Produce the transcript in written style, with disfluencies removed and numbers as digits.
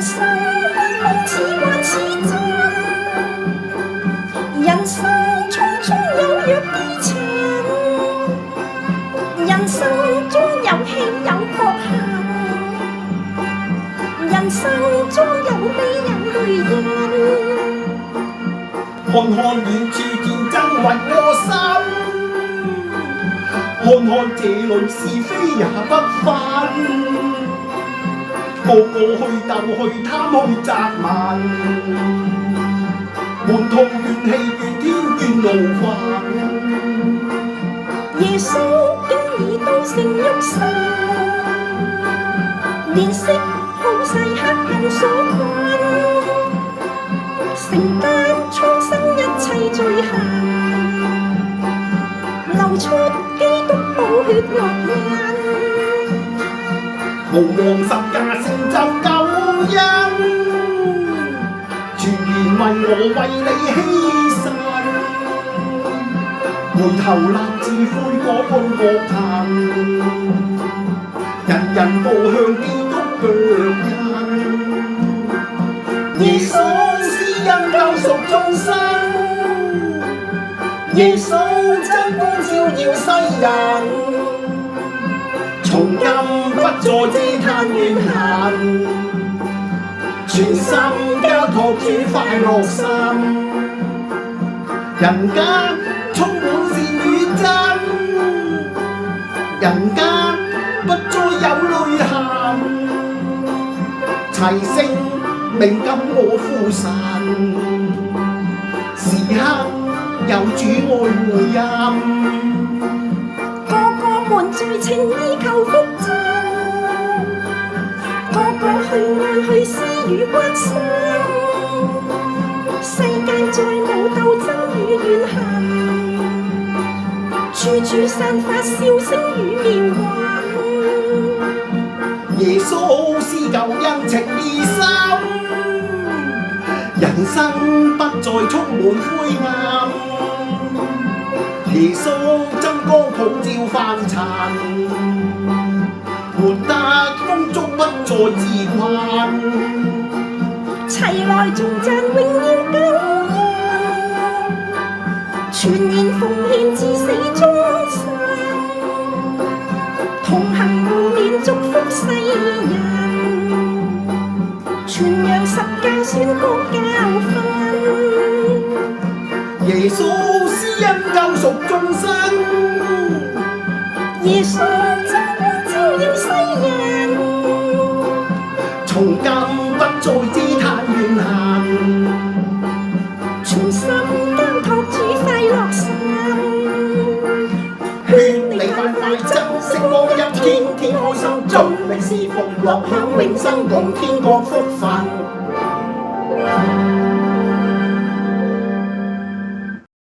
人生似幻似真，人生匆匆有若低情，人生中有喜有國幸，人生中有悲有淚人。看看遠處戰爭為我心，看看這裏是非也不分，個個去鬥去貪去責問，滿肚怨氣怨天怨路魂。耶穌經已道成肉身，憐惜好世黑暗所困，承擔蒼生一切罪行，流出基督寶血烙印，無望十架成就救恩，全然為我為你犧牲，回頭立志悔改愛國行，人人步向基督腳印。耶穌施恩救贖眾生，耶穌真光照耀世人，從今不再嗟嘆怨恨，全心交託主快樂心，人間充滿善與真，人間不再有淚痕，齊聲鳴感我父神，時刻有主愛回音。個個們在情意求福真，個個去愛去施與關心，世間再無鬥爭與怨恨，處處散發笑聲與妙韻。耶穌施救恩情意深，人生不再充滿灰暗，耶穌真光普照凡塵，活得豐足不再自困，齊來頌讚榮耀救恩，全然奉獻至死忠心，同行無面祝福世人，傳揚十架宣告教訓。耶穌施恩救贖眾生，耶穌真光照耀世人，從今不再嗟嘆怨恨，全心交託主快樂心，勸你快珍惜光陰，天天開心，盡力侍奉，樂享永生共天國福分。